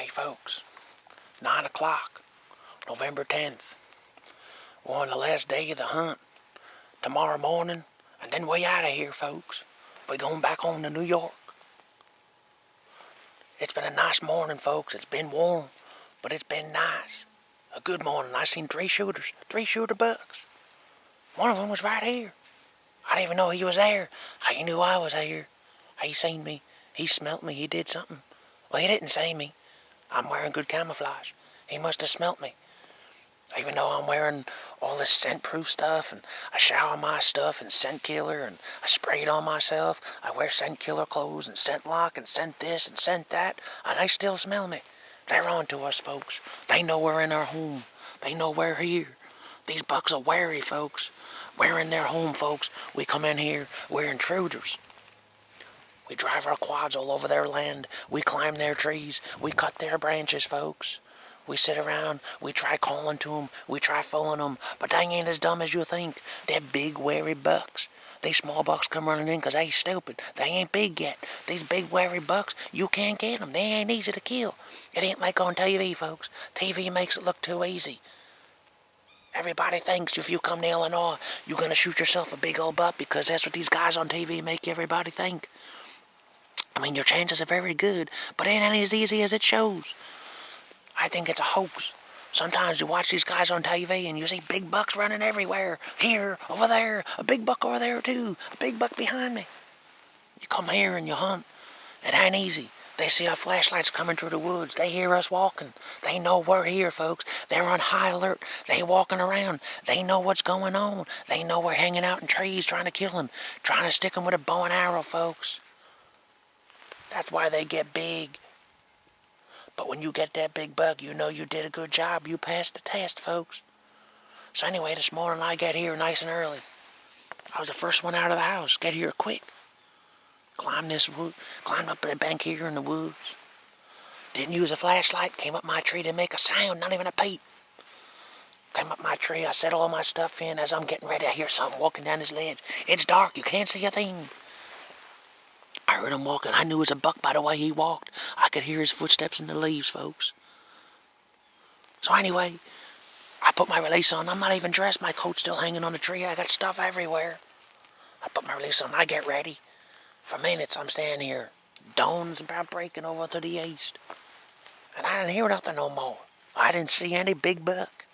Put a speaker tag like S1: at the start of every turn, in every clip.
S1: folks, 9 o'clock, November 10th. We're on the last day of the hunt. Tomorrow morning, and then we out of here, folks. We're going back home to New York. It's been a nice morning, folks. It's been warm, but it's been nice. A good morning. I seen 3 shooter bucks. One of them was right here. I didn't even know he was there. He knew I was here. He seen me. He smelt me. He did something. Well, he didn't see me. I'm wearing good camouflage. He must have smelt me. Even though I'm wearing all this scent-proof stuff, and I shower my stuff and scent killer, and I spray it on myself. I wear scent killer clothes and scent lock and scent this and scent that, and they still smell me. They're on to us, folks. They know we're in our home. They know we're here. These bucks are wary, folks. We're in their home, folks. We come in here, we're intruders. We drive our quads all over their land. We climb their trees. We cut their branches, folks. We sit around, we try calling to them, we try fooling them, but they ain't as dumb as you think. They're big, wary bucks. These small bucks come running in because they stupid. They ain't big yet. These big, wary bucks, you can't get them. They ain't easy to kill. It ain't like on TV, folks. TV makes it look too easy. Everybody thinks if you come to Illinois, you're going to shoot yourself a big old buck because that's what these guys on TV make everybody think. I mean, your chances are very good, but it ain't as easy as it shows. I think it's a hoax. Sometimes you watch these guys on TV and you see big bucks running everywhere. Here, over there, a big buck over there too, a big buck behind me. You come here and you hunt. It ain't easy. They see our flashlights coming through the woods. They hear us walking. They know we're here, folks. They're on high alert. They walking around. They know what's going on. They know we're hanging out in trees trying to kill them, trying to stick them with a bow and arrow, folks. That's why they get big. But when you get that big buck, you know you did a good job. You passed the test, folks. So anyway, this morning I got here nice and early. I was the first one out of the house. Get here quick. Climbed up the bank here in the woods. Didn't use a flashlight. Came up my tree to make a sound, not even a peep. Came up my tree. I set all my stuff in. As I'm getting ready, I hear something walking down this ledge. It's dark. You can't see a thing. I heard him walking. I knew it was a buck by the way he walked. I could hear his footsteps in the leaves, folks. So anyway, I put my release on. I'm not even dressed. My coat's still hanging on the tree. I got stuff everywhere. I put my release on. I get ready. For minutes, I'm standing here. Dawn's about breaking over to the east. And I didn't hear nothing no more. I didn't see any big buck.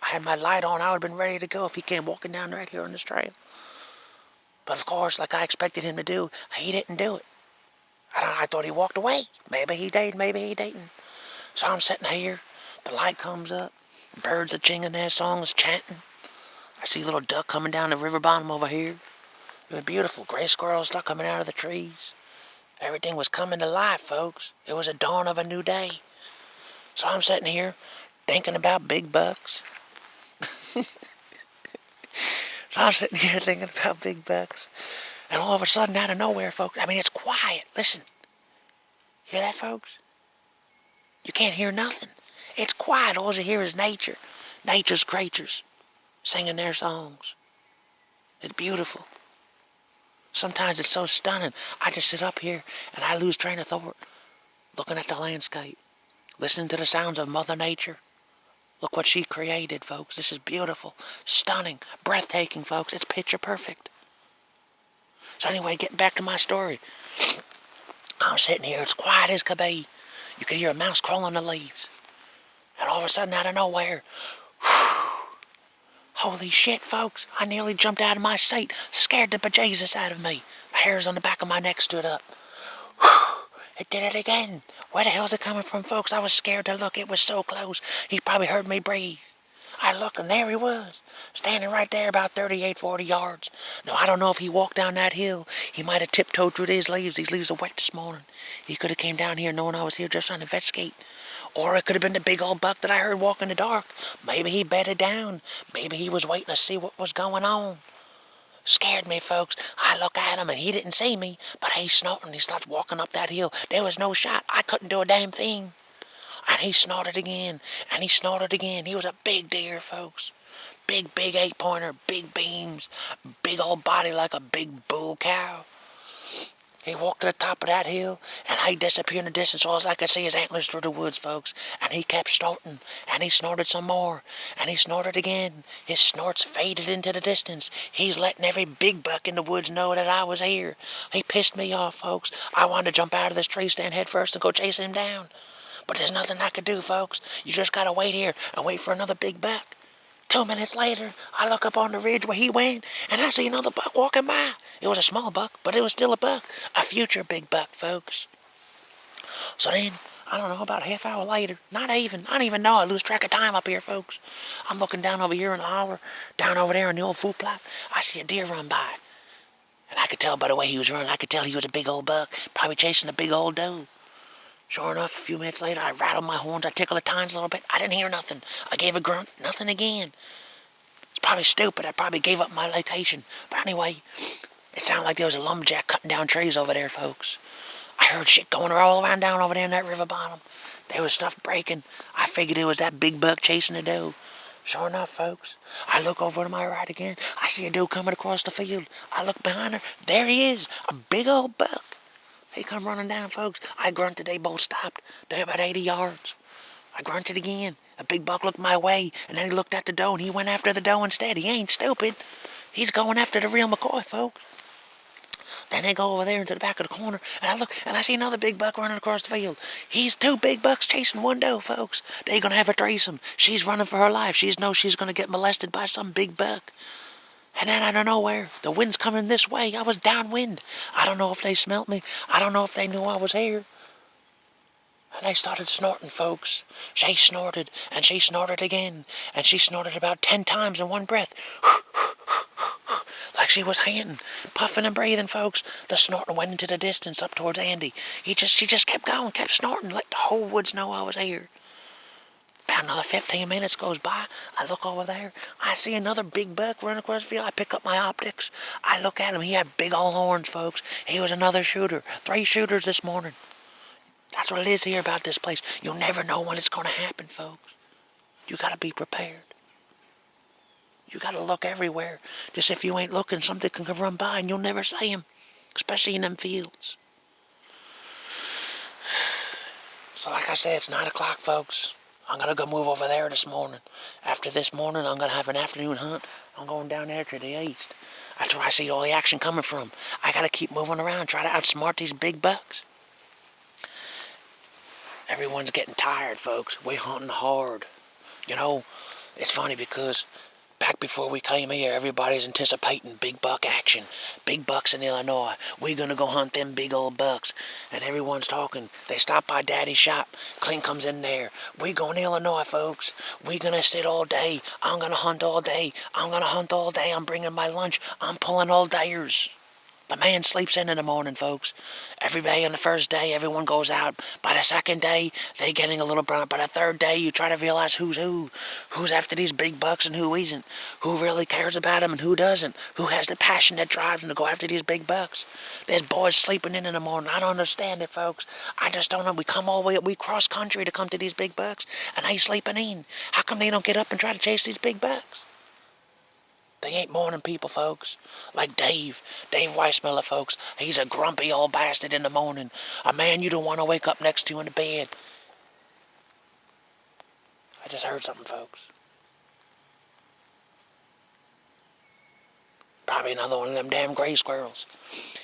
S1: I had my light on. I would have been ready to go if he came walking down right here on this trail. But of course, like I expected him to do, he didn't do it. I thought he walked away. Maybe he did, maybe he didn't. So I'm sitting here. The light comes up. Birds are singing their songs, chanting. I see a little duck coming down the river bottom over here. It was beautiful. Gray squirrels start coming out of the trees. Everything was coming to life, folks. It was a dawn of a new day. So I'm sitting here thinking about big bucks. So I'm sitting here thinking about big bucks. And all of a sudden, out of nowhere, folks, I mean, it's quiet. Listen. Hear that, folks? You can't hear nothing. It's quiet. All you hear is nature. Nature's creatures singing their songs. It's beautiful. Sometimes it's so stunning. I just sit up here and I lose train of thought, looking at the landscape, listening to the sounds of Mother Nature. Look what she created, folks. This is beautiful, stunning, breathtaking, folks. It's picture perfect. So anyway, getting back to my story. I'm sitting here. It's quiet as could be. You could hear a mouse crawling the leaves. And all of a sudden, out of nowhere, holy shit, folks. I nearly jumped out of my seat. Scared the bejesus out of me. The hairs on the back of my neck stood up. It did it again. Where the hell's it coming from, folks? I was scared to look. It was so close. He probably heard me breathe. I looked, and there he was, standing right there about 38, 40 yards. Now, I don't know if he walked down that hill. He might have tiptoed through these leaves. These leaves are wet this morning. He could have came down here knowing I was here just trying to investigate. Or it could have been the big old buck that I heard walk in the dark. Maybe he bedded down. Maybe he was waiting to see what was going on. Scared me, folks. I look at him, and he didn't see me, but he's snorting. He starts walking up that hill. There was no shot. I couldn't do a damn thing. And he snorted again, and he snorted again. He was a big deer, folks. Big 8-pointer, big beams, big old body like a big bull cow. He walked to the top of that hill, and he disappeared in the distance. All I could see is antlers through the woods, folks. And he kept snorting, and he snorted some more, and he snorted again. His snorts faded into the distance. He's letting every big buck in the woods know that I was here. He pissed me off, folks. I wanted to jump out of this tree stand head first and go chase him down. But there's nothing I could do, folks. You just gotta wait here and wait for another big buck. 2 minutes later, I look up on the ridge where he went, and I see another buck walking by. It was a small buck, but it was still a buck. A future big buck, folks. So then, I don't know, about a half hour later, I don't even know, I lose track of time up here, folks. I'm looking down over here in the holler, down over there in the old food plot. I see a deer run by. And I could tell by the way he was running, I could tell he was a big old buck, probably chasing a big old doe. Sure enough, a few minutes later, I rattled my horns, I tickled the tines a little bit. I didn't hear nothing. I gave a grunt, nothing again. It's probably stupid. I probably gave up my location. But anyway, it sounded like there was a lumberjack cutting down trees over there, folks. I heard shit going all around down over there in that river bottom. There was stuff breaking. I figured it was that big buck chasing the doe. Sure enough, folks, I look over to my right again. I see a doe coming across the field. I look behind her. There he is, a big old buck. He come running down, folks. I grunted. They both stopped. They're about 80 yards. I grunted again. A big buck looked my way, and then he looked at the doe, and he went after the doe instead. He ain't stupid. He's going after the real McCoy, folks. Then they go over there into the back of the corner, and I look, and I see another big buck running across the field. He's 2 big bucks chasing one doe, folks. They're going to have a threesome. She's running for her life. She knows she's going to get molested by some big buck. And then out of nowhere, the wind's coming this way. I was downwind. I don't know if they smelt me. I don't know if they knew I was here. And they started snorting, folks. She snorted, and she snorted again. And she snorted about 10 times in one breath. Like she was panting, puffing and breathing, folks. The snorting went into the distance up towards Andy. She just kept going, kept snorting, let the whole woods know I was here. About another 15 minutes goes by. I look over there. I see another big buck running across the field. I pick up my optics. I look at him. He had big old horns, folks. He was another shooter. 3 shooters this morning. That's what it is here about this place. You'll never know when it's going to happen, folks. You got to be prepared. You got to look everywhere. Just if you ain't looking, something can run by and you'll never see him. Especially in them fields. So like I said, it's 9 o'clock, folks. I'm going to go move over there this morning. After this morning, I'm going to have an afternoon hunt. I'm going down there to the east. That's where I see all the action coming from. I got to keep moving around, try to outsmart these big bucks. Everyone's getting tired, folks. We're hunting hard. You know, it's funny because back before we came here, everybody's anticipating big buck action. Big bucks in Illinois. We're going to go hunt them big old bucks. And everyone's talking. They stop by Daddy's shop. Clint comes in there. We going to Illinois, folks. We're going to sit all day. I'm going to hunt all day. I'm going to hunt all day. I'm bringing my lunch. I'm pulling all dayers. The man sleeps in the morning, folks. Every day on the first day, everyone goes out. By the second day, they're getting a little burnt. By the third day, you try to realize who's who. Who's after these big bucks and who isn't. Who really cares about them and who doesn't. Who has the passion that drives them to go after these big bucks. There's boys sleeping in the morning. I don't understand it, folks. I just don't know. We come all the way up. We cross country to come to these big bucks. And they sleeping in. How come they don't get up and try to chase these big bucks? They ain't morning people, folks. Like Dave Weissmiller, folks. He's a grumpy old bastard in the morning. A man you don't want to wake up next to in the bed. I just heard something, folks. Probably another one of them damn gray squirrels.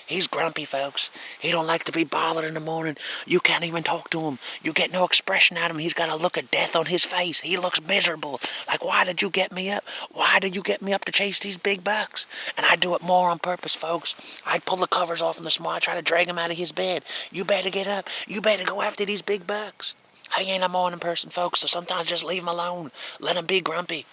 S1: He's grumpy, folks. He don't like to be bothered in the morning. You can't even talk to him. You get no expression out of him. He's got a look of death on his face. He looks miserable. Like, why did you get me up? Why did you get me up to chase these big bucks? And I do it more on purpose, folks. I'd pull the covers off him this morning. I'd try to drag him out of his bed. You better get up. You better go after these big bucks. He ain't a morning person, folks, so sometimes just leave him alone. Let him be grumpy.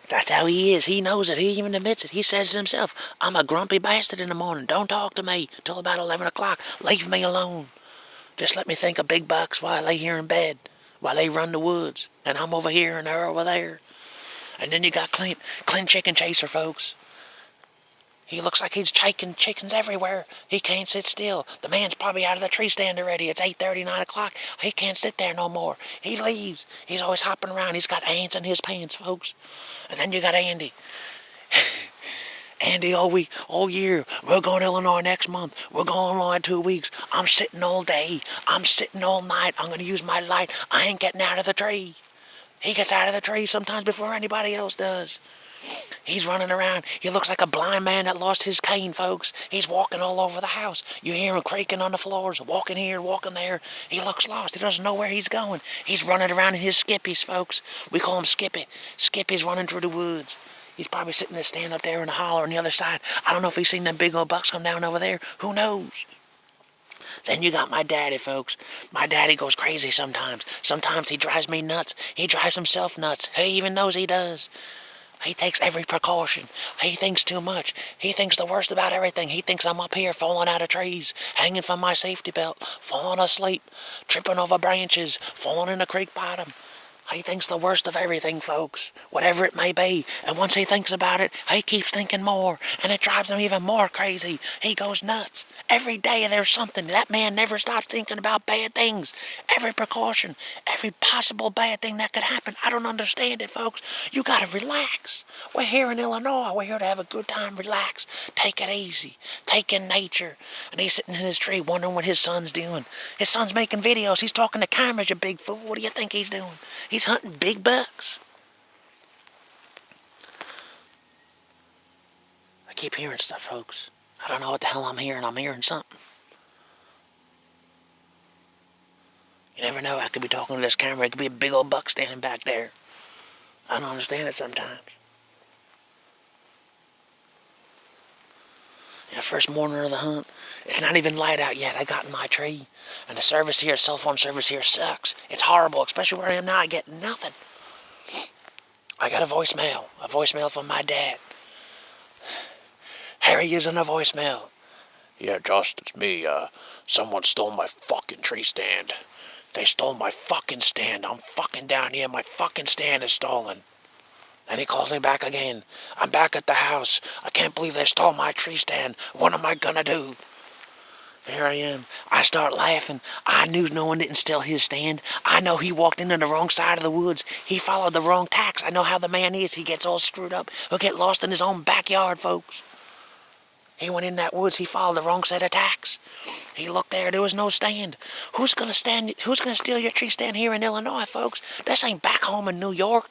S1: That's how he is. He knows it. He even admits it. He says it himself. I'm a grumpy bastard in the morning. Don't talk to me till about 11 o'clock. Leave me alone. Just let me think of big bucks while I lay here in bed, while they run the woods, and I'm over here and they're over there. And then you got Clint Chicken Chaser, folks. He looks like he's chasing chickens everywhere. He can't sit still. The man's probably out of the tree stand already. It's 8:30, 9 o'clock. He can't sit there no more. He leaves. He's always hopping around. He's got ants in his pants, folks. And then you got Andy. Andy, all week, all year. We're going to Illinois next month. We're going Illinois in 2 weeks. I'm sitting all day. I'm sitting all night. I'm going to use my light. I ain't getting out of the tree. He gets out of the tree sometimes before anybody else does. He's running around. He looks like a blind man that lost his cane, folks. He's walking all over the house. You hear him creaking on the floors, walking here, walking there. He looks lost. He doesn't know where he's going. He's running around in his skippies, folks. We call him Skippy. Skippy's running through the woods. He's probably sitting there, stand up there in the holler on the other side. I don't know if he's seen them big old bucks come down over there. Who knows? Then you got my daddy, folks. My daddy goes crazy sometimes. Sometimes he drives me nuts. He drives himself nuts. He even knows he does. He takes every precaution. He thinks too much. He thinks the worst about everything. He thinks I'm up here falling out of trees, hanging from my safety belt, falling asleep, tripping over branches, falling in the creek bottom. He thinks the worst of everything, folks, whatever it may be. And once he thinks about it, he keeps thinking more, and it drives him even more crazy. He goes nuts. Every day there's something. That man never stops thinking about bad things. Every precaution, every possible bad thing that could happen. I don't understand it, folks. You gotta relax. We're here in Illinois. We're here to have a good time, relax, take it easy, take in nature. And he's sitting in his tree wondering what his son's doing. His son's making videos. He's talking to cameras, you big fool. What do you think he's doing? He's hunting big bucks. I keep hearing stuff, folks. I don't know what the hell I'm hearing. I'm hearing something. You never know. I could be talking to this camera. It could be a big old buck standing back there. I don't understand it sometimes. Yeah, first morning of the hunt. It's not even light out yet. I got in my tree. And the service here, cell phone service here sucks. It's horrible, especially where I am now. I get nothing. I got a voicemail from my dad. Harry is in a voicemail. Yeah, Josh, it's me. Someone stole my fucking tree stand. They stole my fucking stand. I'm fucking down here. My fucking stand is stolen. Then he calls me back again. I'm back at the house. I can't believe they stole my tree stand. What am I gonna do? Here I am. I start laughing. I knew no one didn't steal his stand. I know he walked into the wrong side of the woods. He followed the wrong tracks. I know how the man is. He gets all screwed up. He'll get lost in his own backyard, folks. He went in that woods. He followed the wrong set of tracks. He looked there. There was no stand. Who's gonna steal your tree stand here in Illinois, folks? This ain't back home in New York.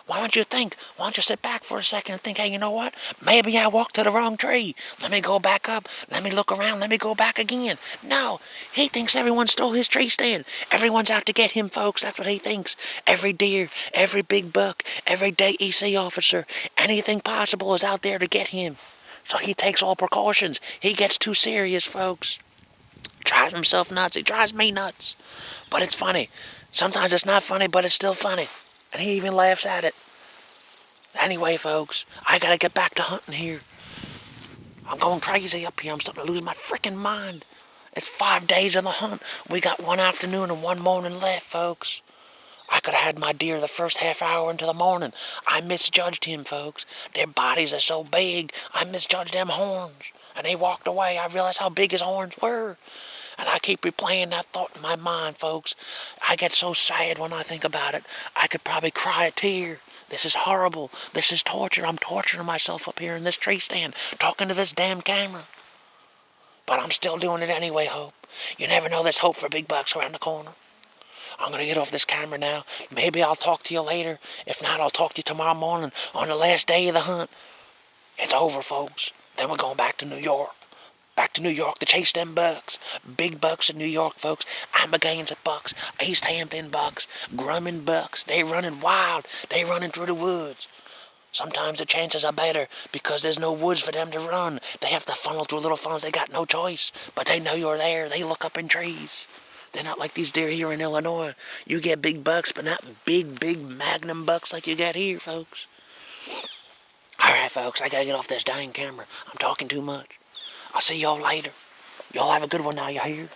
S1: Why don't you think? Why don't you sit back for a second and think, hey, you know what? Maybe I walked to the wrong tree. Let me go back up. Let me look around. Let me go back again. No, he thinks everyone stole his tree stand. Everyone's out to get him, folks. That's what he thinks. Every deer, every big buck, every DEC officer, anything possible is out there to get him. So he takes all precautions. He gets too serious, folks. Drives himself nuts. He drives me nuts. But it's funny. Sometimes it's not funny, but it's still funny. And he even laughs at it. Anyway, folks, I gotta get back to hunting here. I'm going crazy up here. I'm starting to lose my freaking mind. It's 5 days of the hunt. We got one afternoon and one morning left, folks. I could have had my deer the first half hour into the morning. I misjudged him, folks. Their bodies are so big, I misjudged them horns. And they walked away. I realized how big his horns were. And I keep replaying that thought in my mind, folks. I get so sad when I think about it. I could probably cry a tear. This is horrible. This is torture. I'm torturing myself up here in this tree stand, talking to this damn camera. But I'm still doing it anyway, Hope. You never know, there's hope for big bucks around the corner. I'm going to get off this camera now. Maybe I'll talk to you later. If not, I'll talk to you tomorrow morning on the last day of the hunt. It's over, folks. Then we're going back to New York. Back to New York to chase them bucks. Big bucks in New York, folks. Amagansett bucks, East Hampton bucks, Grumman bucks. They running wild. They running through the woods. Sometimes the chances are better because there's no woods for them to run. They have to funnel through little funnels. They got no choice. But they know you're there. They look up in trees. They're not like these deer here in Illinois. You get big bucks, but not big magnum bucks like you got here, folks. Alright, folks, I gotta get off this dang camera. I'm talking too much. I'll see y'all later. Y'all have a good one now, you hear?